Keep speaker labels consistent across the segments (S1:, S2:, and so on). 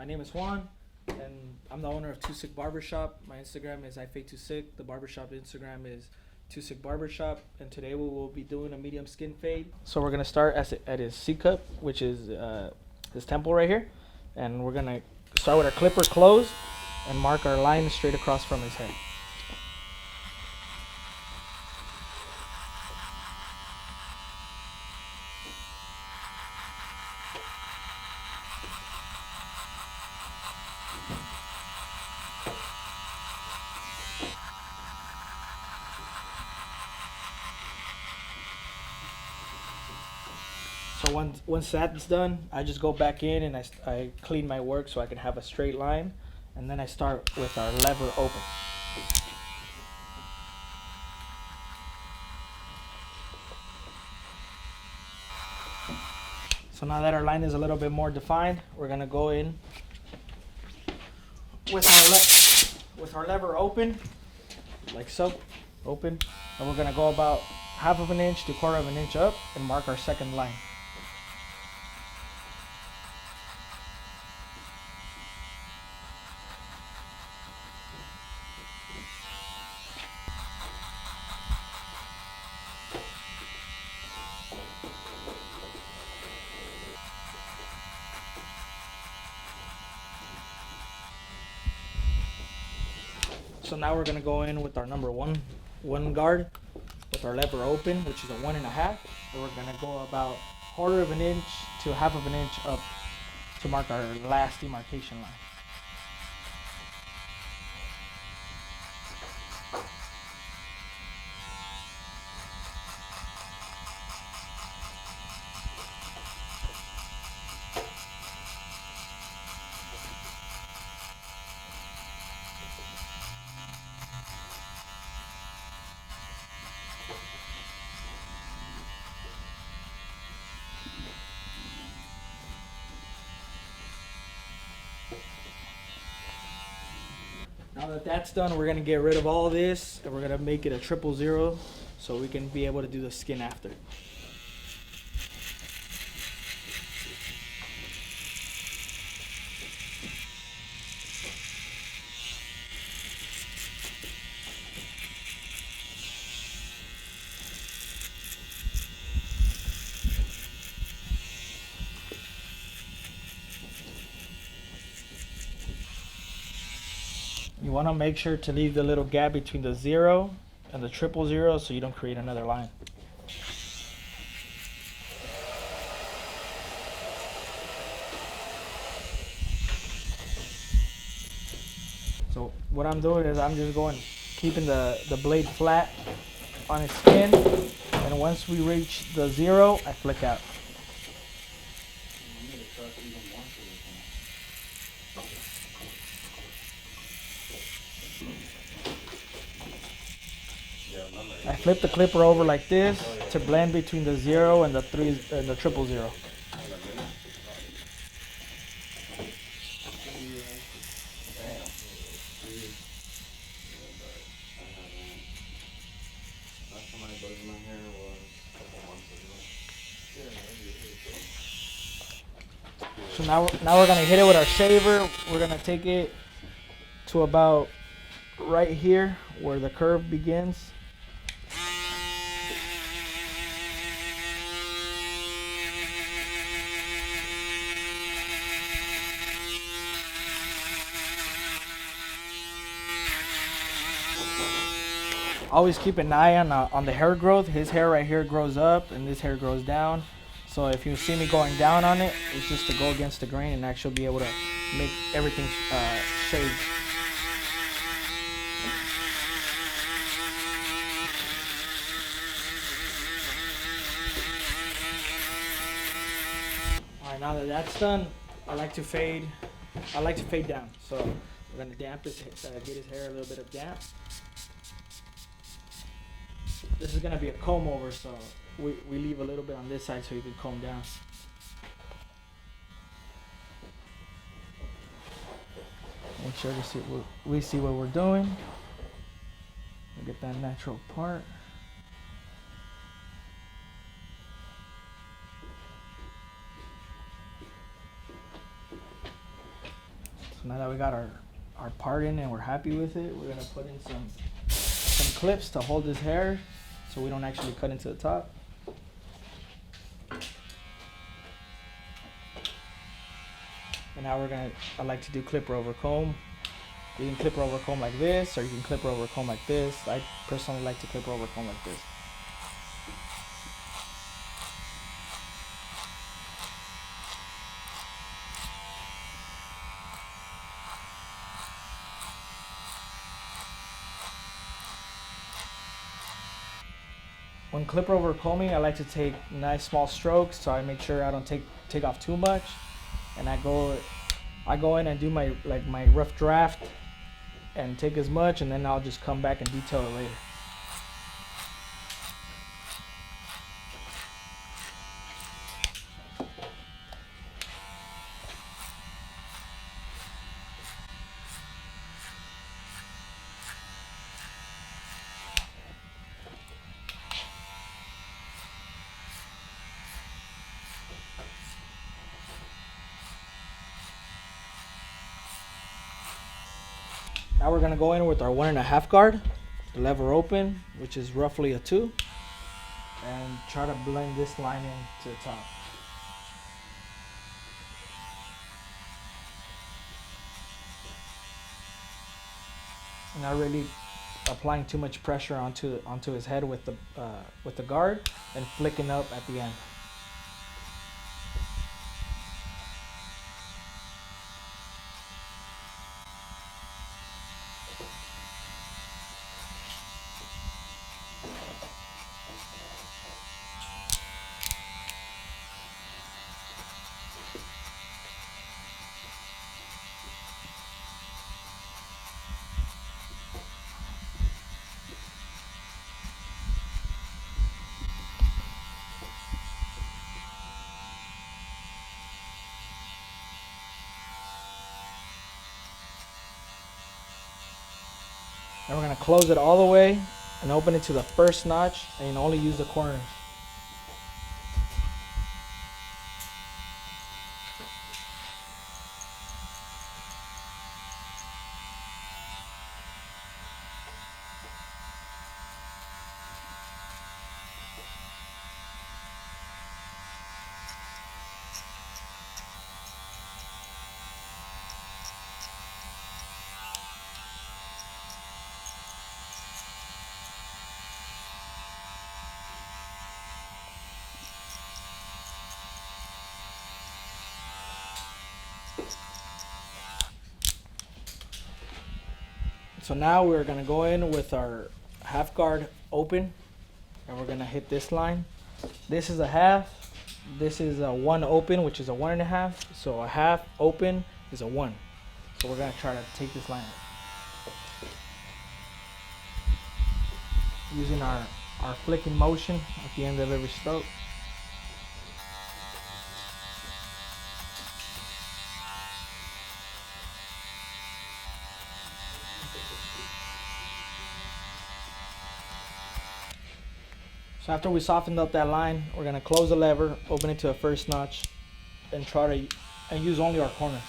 S1: My name is Juan, and I'm the owner of Too Sick Barbershop. My Instagram is ifake2sick. The barbershop Instagram is Too Sick Barbershop, and today we will be doing a medium skin fade. So we're gonna start at his C cup, which is his temple right here, and we're gonna start with our clipper closed and mark our line straight across from his head. So once that's done, I just go back in and I clean my work so I can have a straight line, and then I start with our lever open. So now that our line is a little bit more defined, we're gonna go in with our lever open, like so, open, and we're gonna go about half of an inch to quarter of an inch up and mark our second line. So now we're gonna go in with our number one guard with our lever open, which is a 1.5, and we're gonna go about quarter of an inch to half of an inch up to mark our last demarcation line. Now that that's done, we're gonna get rid of all of this and we're gonna make it a 000 so we can be able to do the skin after. You want to make sure to leave the little gap between the 0 and the 000 so you don't create another line. So what I'm doing is I'm just keeping the blade flat on his skin, and once we reach the 0, I flick out. I flip the clipper over like this to blend between the 0 and the 000. So now we're gonna hit it with our shaver. We're gonna take it to about right here where the curve begins. Always keep an eye on the hair growth. His hair right here grows up and this hair grows down. So if you see me going down on it, it's just to go against the grain and actually be able to make everything shade. All right, now that that's done, I like to fade down. So we're gonna damp his, get his hair a little bit of damp. This is gonna be a comb over, so we leave a little bit on this side so you can comb down. Make sure to see we see what we're doing. We get that natural part. So now that we got our part in and we're happy with it, we're gonna put in some clips to hold his hair so we don't actually cut into the top. And now I like to do clipper over comb. You can clipper over comb like this, or you can clipper over comb like this. I personally like to clipper over comb like this. When clipper over combing, I like to take nice small strokes, so I make sure I don't take off too much. And I go in and do my rough draft and take as much, and then I'll just come back and detail it later. Now we're gonna go in with our 1.5 guard, the lever open, which is roughly a 2, and try to blend this line in to the top. Not really applying too much pressure onto his head with the guard, and flicking up at the end. And we're going to close it all the way and open it to the first notch, and only use the corners. So now we're gonna go in with our 1/2 guard open, and we're gonna hit this line. This is a 1/2. This is a 1 open, which is a 1.5. So a 1/2 open is a 1. So we're gonna try to take this line using our flicking motion at the end of every stroke. So after we softened up that line, we're gonna close the lever, open it to a first notch, and try to use only our corners.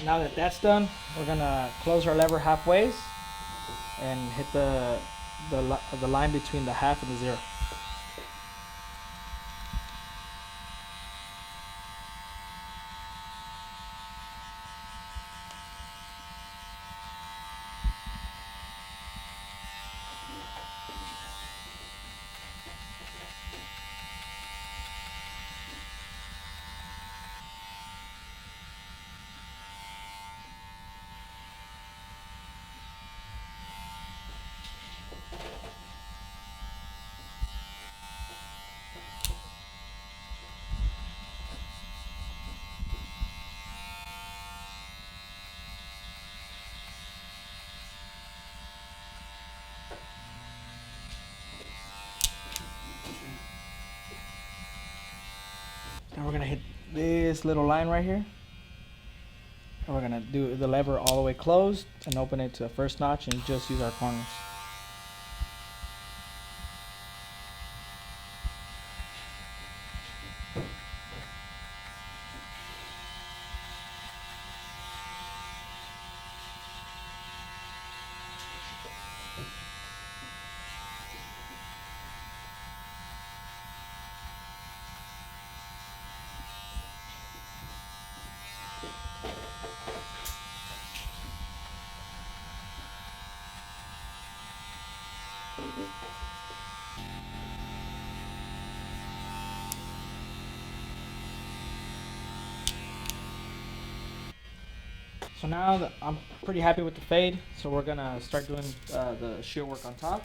S1: Now that that's done, we're gonna close our lever halfway and hit the line between the 1/2 and the 0. And we're gonna hit this little line right here. And we're gonna do the lever all the way closed and open it to the first notch and just use our corners. So now that I'm pretty happy with the fade, so we're gonna start doing the shear work on top.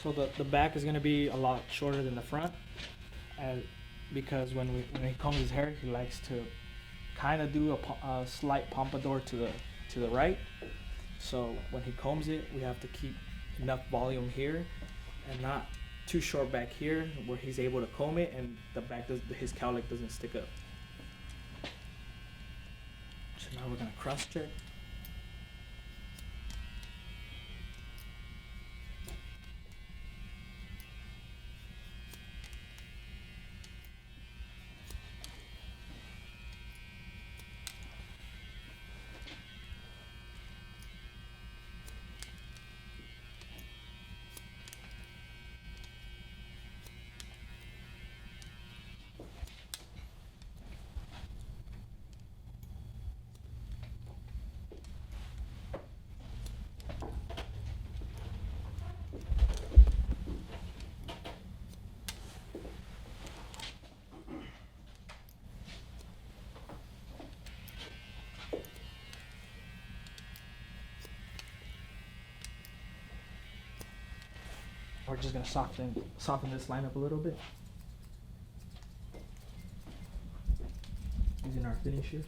S1: So the back is gonna be a lot shorter than the front, because when he combs his hair, he likes to kind of do a slight pompadour to the right. So when he combs it, we have to keep enough volume here and not too short back here where he's able to comb it and his cowlick doesn't stick up. So now we're gonna cross check. We're just gonna soften this line up a little bit using our thinning shears.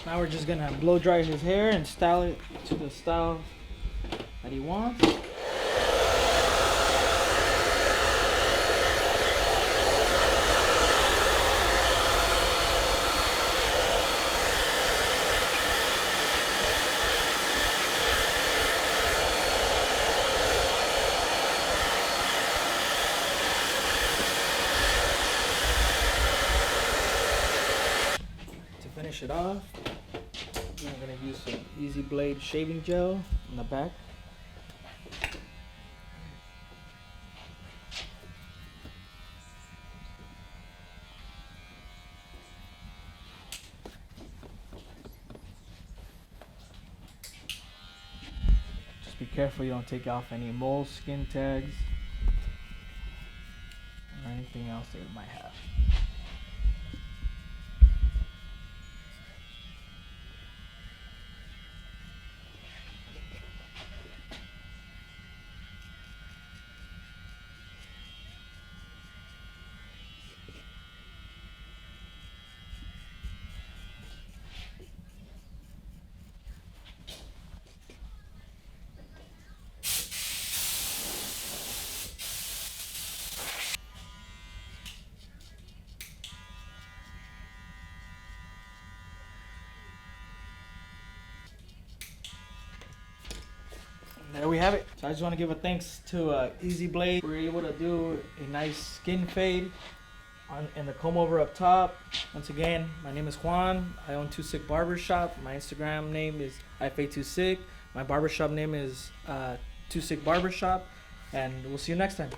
S1: Now we're just gonna blow dry his hair and style it to the style that he wants. To finish it off, I'm going to use some Easy Blade shaving gel in the back. Just be careful you don't take off any mole skin tags or anything else that you might have. There we have it. So I just want to give a thanks to Easy Blade. We were able to do a nice skin fade and the comb over up top. Once again, my name is Juan. I own Too Sick Barbershop. My Instagram name is iFade2Sick. My barbershop name is Too Sick Barbershop, and we'll see you next time.